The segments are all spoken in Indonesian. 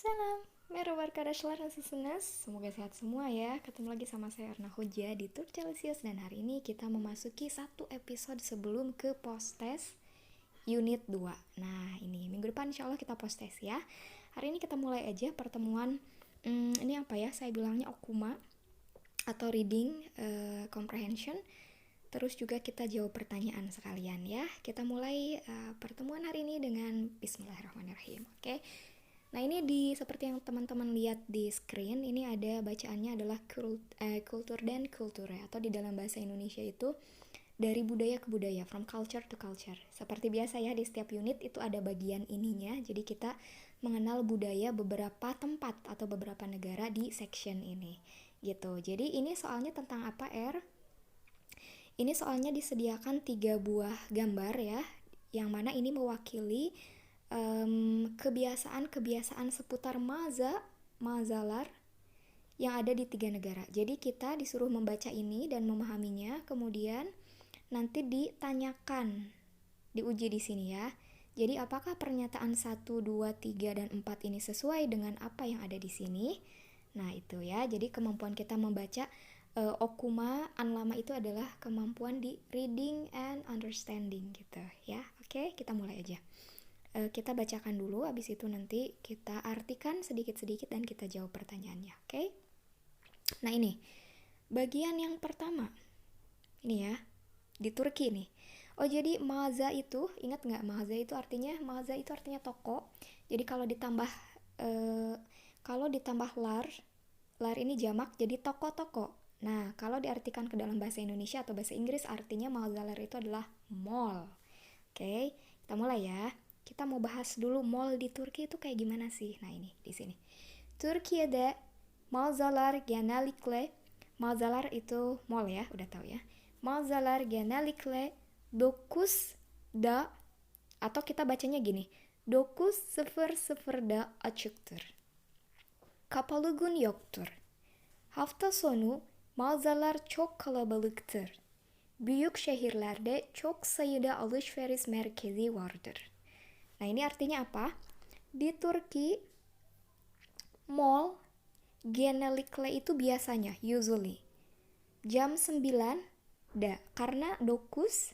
Salam, merhaba arkadaşlar, nasılsınız? Semoga sehat semua ya. Ketemu lagi sama saya Erna Hoja di Turk Celsius. Dan hari ini kita memasuki satu episode sebelum ke post-test unit 2. Nah ini minggu depan insya Allah kita post-test ya. Hari ini kita mulai aja pertemuan ini apa ya, saya bilangnya okuma atau reading comprehension. Terus juga kita jawab pertanyaan sekalian ya. Kita mulai pertemuan hari ini dengan Bismillahirrahmanirrahim. Oke. Nah ini seperti yang teman-teman lihat di screen, ini ada bacaannya adalah kultur dan kulture, atau di dalam bahasa Indonesia itu dari budaya ke budaya, from culture to culture. Seperti biasa ya, di setiap unit itu ada bagian ininya, jadi kita mengenal budaya beberapa tempat atau beberapa negara di section ini gitu. Jadi ini soalnya tentang apa, Ini soalnya disediakan 3 buah gambar ya, yang mana ini mewakili kebiasaan-kebiasaan seputar mazalar yang ada di 3 negara. Jadi kita disuruh membaca ini dan memahaminya, kemudian nanti ditanyakan, diuji di sini ya. Jadi apakah pernyataan 1, 2, 3, dan 4 ini sesuai dengan apa yang ada di sini? Nah itu ya, jadi kemampuan kita membaca okuma anlama itu adalah kemampuan di reading and understanding gitu ya. Oke, kita mulai aja. Kita bacakan dulu, habis itu nanti kita artikan sedikit-sedikit dan kita jawab pertanyaannya, oke? Nah ini, bagian yang pertama, ini ya, di Turki nih. Oh jadi mağaza itu, ingat nggak mağaza itu artinya toko. Jadi kalau ditambah lar ini jamak jadi toko-toko. Nah kalau diartikan ke dalam bahasa Indonesia atau bahasa Inggris artinya mağazalar itu adalah mall. Oke, kita mulai ya. Kita mau bahas dulu mall di Turki itu kayak gimana sih? Nah ini di sini. Türkiye'de mağazalar itu mall ya, udah tahu ya. Mağazalar genellikle 9'da atau kita bacanya gini. 9:00'da açıktır. Kapalı gün yoktur. Hafta sonu mağazalar çok kalabalıktır. Büyük şehirlerde çok sayıda alışveriş merkezi vardır. Nah ini artinya apa? Di Turki, mall genellikle itu biasanya, usually, jam 9 karena dokus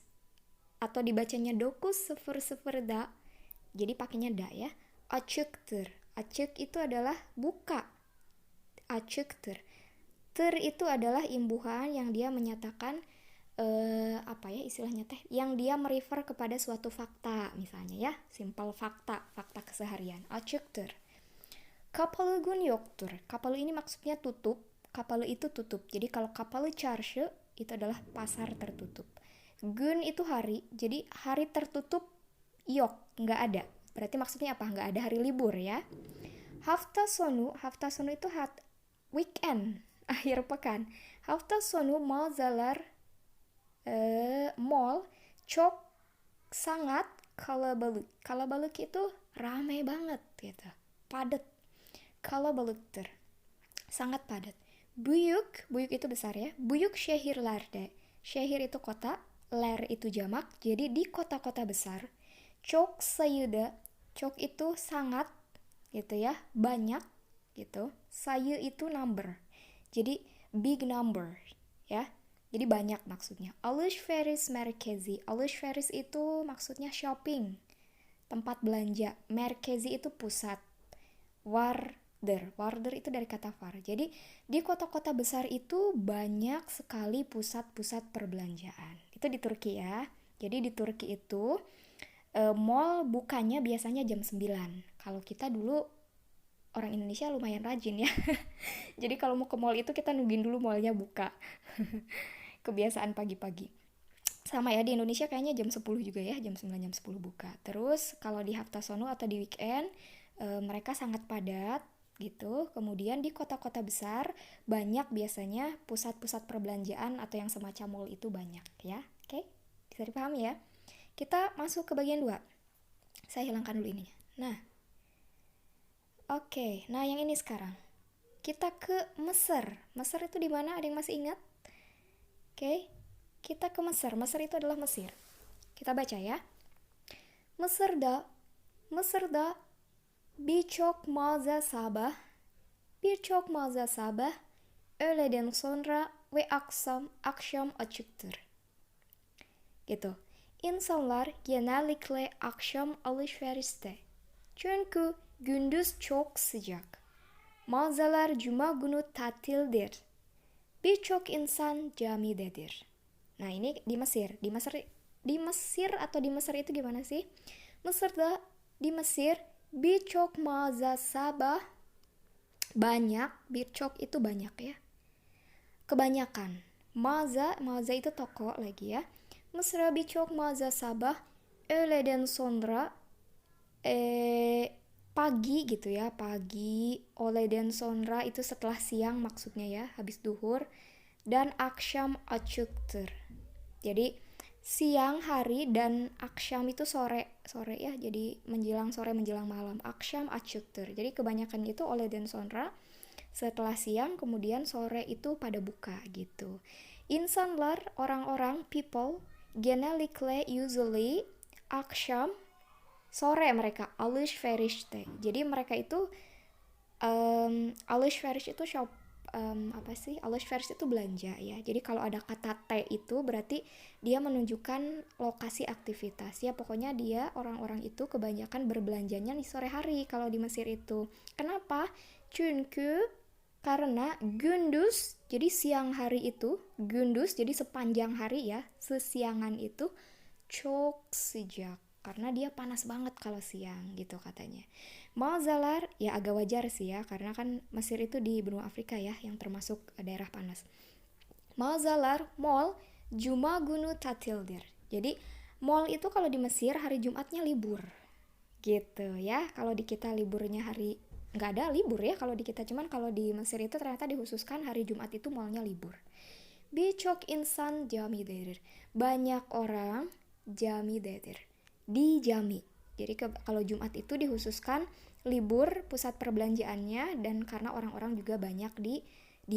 atau dibacanya dokus da, jadi pakainya da ya. Açıktır. Açık itu adalah buka. Açıktır. Ter itu adalah imbuhan yang dia menyatakan apa ya istilahnya teh, yang dia merefer kepada suatu fakta, misalnya ya, simple fakta keseharian. Açıktır. Kapalı gün yoktur. Kapalı ini maksudnya tutup. Kapalı itu tutup. Jadi kalau kapalı çarşı itu adalah pasar tertutup. Gün itu hari. Jadi hari tertutup yok, nggak ada. Berarti maksudnya apa? Nggak ada hari libur ya. Hafta sonu itu weekend, akhir pekan. Hafta sonu mağazalar mall çok sangat kalabalık. Kalabalık itu ramai banget gitu. Padat. Kalabalıktır. Sangat padat. Büyük itu besar ya. Büyük şehirlerde. Şehir itu kota, ler itu jamak. Jadi di kota-kota besar, çok sayıda, çok itu sangat gitu ya, banyak gitu. Sayı itu number. Jadi big number ya. Jadi banyak maksudnya. Alışveriş merkezi. Alışveriş itu maksudnya shopping, tempat belanja. Merkezi itu pusat. Warder itu dari kata var. Jadi di kota-kota besar itu banyak sekali pusat-pusat perbelanjaan. Itu di Turki ya. Jadi di Turki itu mall bukanya biasanya jam 9. Kalau kita dulu orang Indonesia lumayan rajin ya. Jadi kalau mau ke mall itu kita nungguin dulu mallnya buka. Kebiasaan pagi-pagi. Sama ya, di Indonesia kayaknya jam 10 juga ya, jam 9 jam 10 buka. Terus kalau di hafta sonu atau di weekend mereka sangat padat gitu. Kemudian di kota-kota besar banyak biasanya pusat-pusat perbelanjaan atau yang semacam mall itu banyak ya. Oke? Bisa dipahami ya? Kita masuk ke bagian 2. Saya hilangkan dulu ininya. Nah. Oke, nah yang ini sekarang. Kita ke Mesir. Mesir itu di mana? Ada yang masih ingat? Oke. Kita ke Mesir. Mesir itu adalah Mesir. Kita baca ya. Mısır'da Birçok mağaza sabah, birçok mağaza sabah, öğleden sonra ve akşam açıktır. Gitu. İnsanlar genellikle akşam alışverişte. Çünkü gündüz çok sıcak. Mağazalar cuma günü tatildir. Birçok insan camidedir. Nah ini di Mesir. Di Mesir atau di Mesir itu gimana sih? Mesir'da di Mesir birçok mağaza sabah banyak, birçok itu banyak ya. Kebanyakan. Mağaza itu toko lagi ya. Mesir'de birçok mağaza sabah öğleden sonra pagi gitu ya, pagi. Öğleden sonra itu setelah siang maksudnya ya, habis duhur. Dan akşam açıktır. Jadi siang hari dan akşam itu sore ya, jadi menjelang sore menjelang malam. Akşam açıktır. Jadi kebanyakan itu öğleden sonra setelah siang, kemudian sore itu pada buka gitu. İnsanlar, orang-orang, people, genellikle, usually, akşam, sore mereka alışverişte. Jadi mereka itu alışveriş itu alışveriş itu belanja ya. Jadi kalau ada kata T itu berarti dia menunjukkan lokasi aktivitas ya. Pokoknya dia, orang-orang itu kebanyakan berbelanjanya di sore hari kalau di Mesir itu. Kenapa? Karena gündüz, jadi siang hari itu, gündüz jadi sepanjang hari ya, sesiangan itu çok sıcak. Karena dia panas banget kalau siang gitu katanya. Mağazalar ya agak wajar sih ya, karena kan Mesir itu di benua Afrika ya, yang termasuk daerah panas. Mağazalar, mall, cuma günü tatildir. Jadi mall itu kalau di Mesir hari Jumatnya libur gitu ya. Kalau di kita liburnya hari, nggak ada libur ya kalau di kita, cuman kalau di Mesir itu ternyata dikhususkan hari Jumat itu mallnya libur. Birçok insan camidedir. Banyak orang camidedir. Di jami. Jadi kalau Jumat itu dikhususkan libur pusat perbelanjaannya, dan karena orang-orang juga banyak di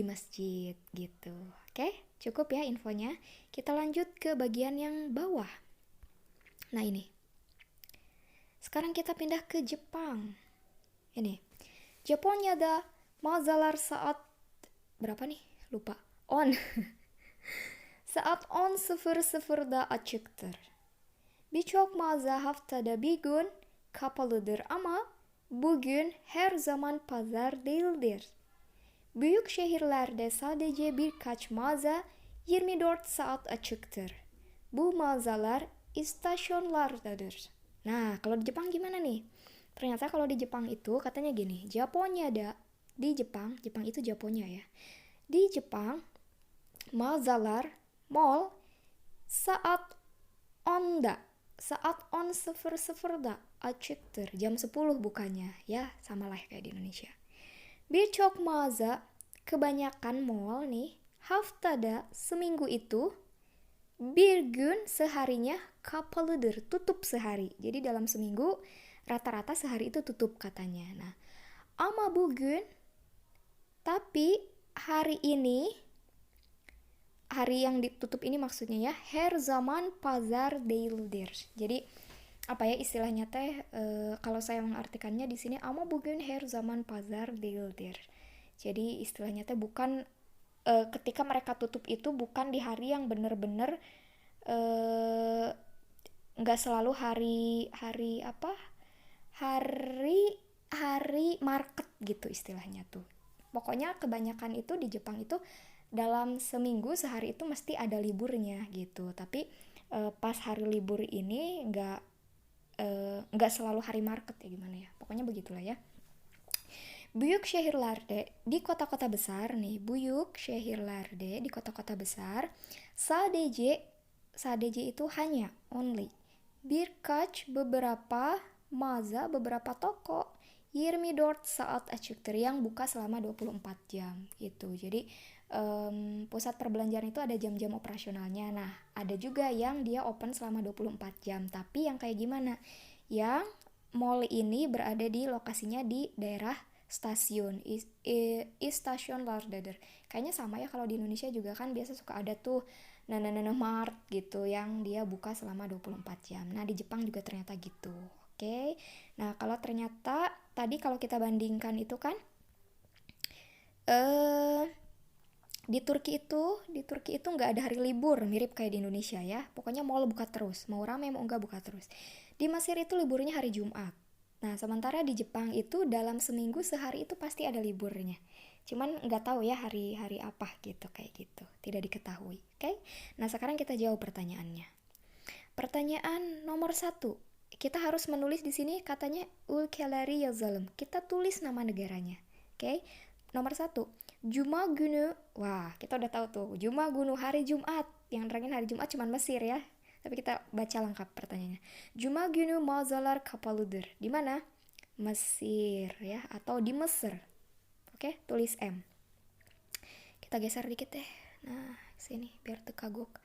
masjid gitu. Oke, cukup ya infonya. Kita lanjut ke bagian yang bawah. Nah ini. Sekarang kita pindah ke Jepang. Ini. Japonya'da mağazalar saat berapa nih? Lupa. Saat 10.00'da açıktır. Birçok mağaza haftada bir gün kapalıdır ama bugün her zaman pazar değildir. Büyük şehirlerde sadece birkaç mağaza 24 saat açıktır. Bu mağazalar istasyonlardadır. Nah, kalau di Jepang gimana nih? Ternyata kalau di Jepang itu katanya gini, Japonya'da, di Jepang itu Japonya ya. Di Jepang, mağazalar, mall, saat 10.00'da açıktır. Jam 10 bukannya ya, samalah kayak di Indonesia. Birçok mağaza, kebanyakan mall nih, haftada seminggu itu, bir gün seharinya kapalıdır, tutup sehari. Jadi dalam seminggu rata-rata sehari itu tutup katanya. Nah, ama bugün, tapi hari ini, hari yang ditutup ini maksudnya ya, her zaman pazar değildir. Jadi apa ya istilahnya teh, kalau saya mengartikannya di sini, ama bugün her zaman pazar değildir. Jadi istilahnya teh bukan ketika mereka tutup itu bukan di hari yang benar-benar nggak selalu hari market gitu istilahnya tuh. Pokoknya kebanyakan itu di Jepang itu dalam seminggu sehari itu mesti ada liburnya gitu. Tapi pas hari libur ini nggak selalu hari market ya, gimana ya. Pokoknya begitulah ya. Büyük şehirlerde, di kota-kota besar nih, büyük şehirlerde, di kota-kota besar, sadece itu hanya, only, birkaç, beberapa, mağaza, beberapa toko, 24 saat açıktır, yang buka selama 24 jam gitu. Jadi pusat perbelanjaan itu ada jam-jam operasionalnya. Nah, ada juga yang dia open selama 24 jam. Tapi yang kayak gimana? Yang mall ini berada di lokasinya di daerah stasiun, stasiun Lardeder. Kayaknya sama ya kalau di Indonesia juga kan biasa suka ada tuh Nana Mart gitu yang dia buka selama 24 jam. Nah, di Jepang juga ternyata gitu. Oke. Nah, kalau ternyata tadi kalau kita bandingkan itu kan eh di Turki itu nggak ada hari libur, mirip kayak di Indonesia ya. Pokoknya mall buka terus, mau rame mau enggak buka terus. Di Mesir itu liburnya hari Jumat. Nah, sementara di Jepang itu dalam seminggu sehari itu pasti ada liburnya. Cuman nggak tahu ya hari-hari apa gitu kayak gitu, tidak diketahui. Oke? Nah, sekarang kita jawab pertanyaannya. Pertanyaan nomor 1. Kita harus menulis di sini katanya ülkeleri yazalım. Kita tulis nama negaranya. Oke? Nomor 1. Cuma günü. Wah, kita udah tahu tuh. Cuma günü hari Jumat. Yang nerangin hari Jumat cuman Mesir ya. Tapi kita baca lengkap pertanyaannya. Cuma günü mağazalar kapalıdır. Di mana? Mesir ya, atau di Mesir. Oke, tulis M. Kita geser dikit deh. Nah, sini biar tekagok.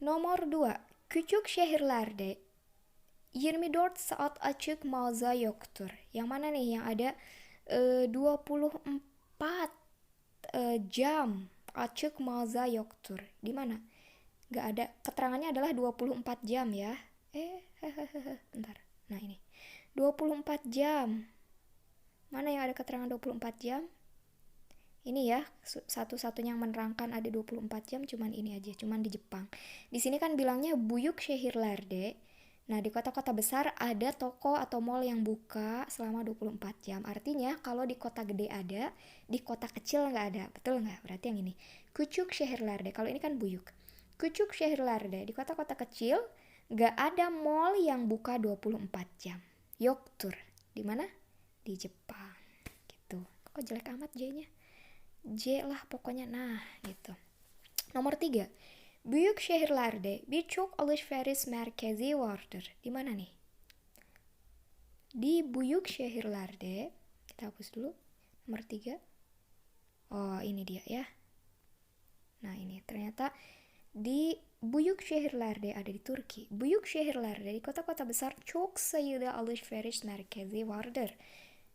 Nomor 2. Küçük şehirlerde 24 saat açık mağaza yoktur. Yang mana nih? Yang ada 24 jam açık mağaza yoktur. Di mana? Gak ada. Keterangannya adalah 24 jam ya. Bentar. Nah ini. 24 jam. Mana yang ada keterangan 24 jam? Ini ya, satu-satunya yang menerangkan ada 24 jam cuman ini aja, cuman di Jepang. Di sini kan bilangnya büyük şehirlerde. Nah, di kota-kota besar ada toko atau mall yang buka selama 24 jam. Artinya kalau di kota gede ada, di kota kecil nggak ada. Betul nggak? Berarti yang ini. Küçük şehirlerde. Kalau ini kan büyük. Küçük şehirlerde. Di kota-kota kecil nggak ada mall yang buka 24 jam. Yoktur. Di mana? Di Jepang. Gitu. Kok jelek amat J-nya? J lah pokoknya. Nah, gitu. Nomor 3. Büyük şehirlerde birçok alışveriş merkezi vardır. Di mana nih? Di büyük şehirlerde, kita hapus dulu. Nomor 3. Oh, ini dia ya. Nah, ini ternyata di büyük şehirlerde ada di Turki. Büyük şehirlerde di kota-kota besar çok sayıda alışveriş merkezi vardır.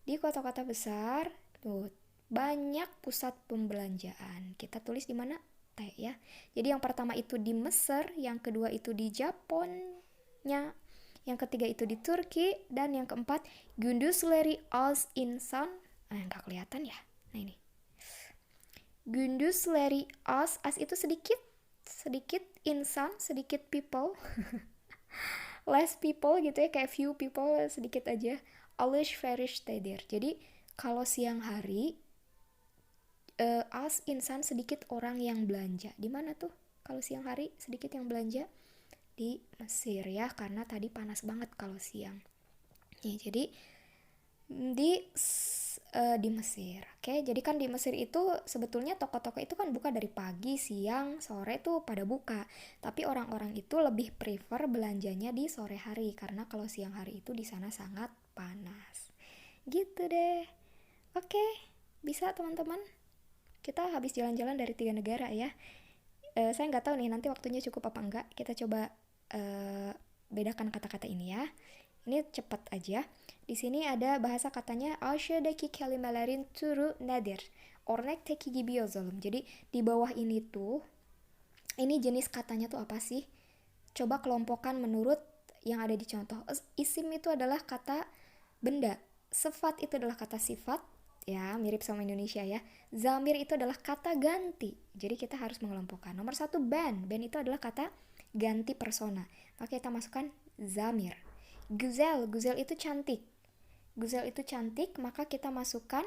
Di kota-kota besar tuh banyak pusat pembelanjaan. Kita tulis di mana? T ya. Jadi yang pertama itu di Mesir, yang kedua itu di Japonnya, yang ketiga itu di Turki, dan yang keempat Gündüzleri az insan. Nggak kelihatan ya. Nah ini. Gündüzleri az itu sedikit, insan, sedikit people. Less people gitu ya, kayak few people, sedikit aja. Alışveriştedir. Jadi kalau siang hari as insan, sedikit orang yang belanja. Di mana tuh kalau siang hari sedikit yang belanja? Di Mesir ya, karena tadi panas banget kalau siang. Nih, jadi di Mesir. Oke, jadi kan di Mesir itu sebetulnya toko-toko itu kan buka dari pagi, siang, sore tuh pada buka. Tapi orang-orang itu lebih prefer belanjanya di sore hari karena kalau siang hari itu di sana sangat panas. Gitu deh. Oke, bisa teman-teman. Kita habis jalan-jalan dari 3 negara ya. Saya nggak tahu nih nanti waktunya cukup apa enggak. Kita coba bedakan kata-kata ini ya. Ini cepat aja. Di sini ada bahasa katanya aşağıdaki kelimelerin türü nedir? Örnekteki gibi yazalım. Jadi di bawah ini tuh, ini jenis katanya tuh apa sih? Coba kelompokkan menurut yang ada di contoh. Isim itu adalah kata benda. Sifat itu adalah kata sifat. Ya, mirip sama Indonesia ya. Zamir itu adalah kata ganti. Jadi kita harus mengelompokkan. Nomor 1 ben. Ben itu adalah kata ganti persona. Maka kita masukkan zamir. Güzel itu cantik. Güzel itu cantik, maka kita masukkan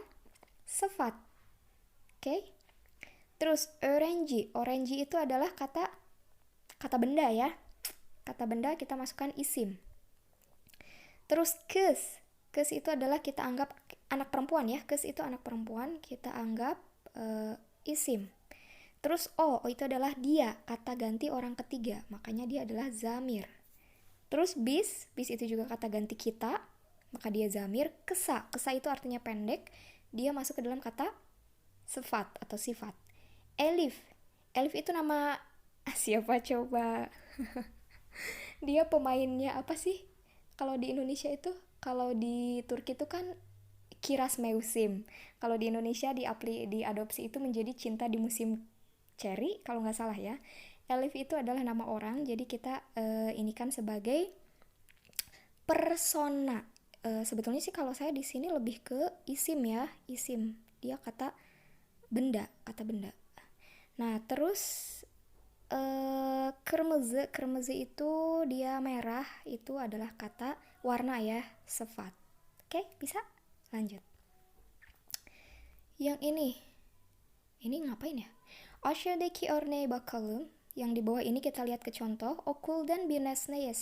sifat. Oke? Terus öğrenci itu adalah kata benda ya. Kata benda kita masukkan isim. Terus kız itu adalah kita anggap anak perempuan ya. Kız itu anak perempuan, kita anggap isim. Terus o itu adalah dia, kata ganti orang ketiga, makanya dia adalah zamir. Terus bis itu juga kata ganti kita, maka dia zamir. Kesa itu artinya pendek, dia masuk ke dalam kata sifat atau sifat. Elif itu nama siapa coba? Dia pemainnya apa sih? Kalau di Indonesia itu, kalau di Turki itu kan Kiraz Mevsim. Kalau di Indonesia diadopsi itu menjadi cinta di musim cherry, kalau nggak salah ya. Elif itu adalah nama orang, jadi kita ini kan sebagai persona. Sebetulnya sih kalau saya di sini lebih ke isim ya, isim. Dia kata benda. Nah, terus kırmızı, kırmızı itu dia merah, itu adalah kata warna ya, sifat. Oke, bisa? Lanjut. Yang ini ngapain ya? Aşağıdaki örneğe bakalım. Yang di bawah ini kita lihat ke contoh. Okuldan bir nesneyi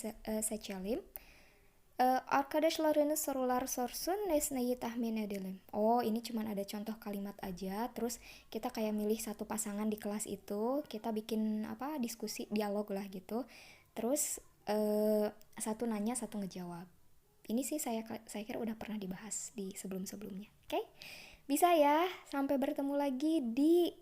seçelim. Arkadaşlarını sorular sorsun, nesneyi tahmin edelim. Oh, ini cuman ada contoh kalimat aja. Terus kita kayak milih satu pasangan di kelas itu, kita bikin diskusi, dialog lah gitu. Terus satu nanya, satu ngejawab. Ini sih saya kira udah pernah dibahas di sebelum-sebelumnya. Oke? Bisa ya. Sampai bertemu lagi di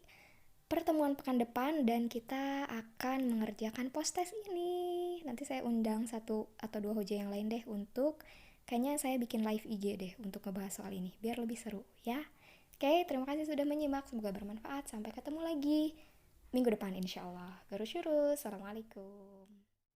pertemuan pekan depan dan kita akan mengerjakan post-test ini. Nanti saya undang 1 atau 2 hoja yang lain deh untuk kayaknya saya bikin live IG deh untuk ngebahas soal ini biar lebih seru ya. Oke, terima kasih sudah menyimak, semoga bermanfaat. Sampai ketemu lagi minggu depan insyaallah. Garus Assalamualaikum.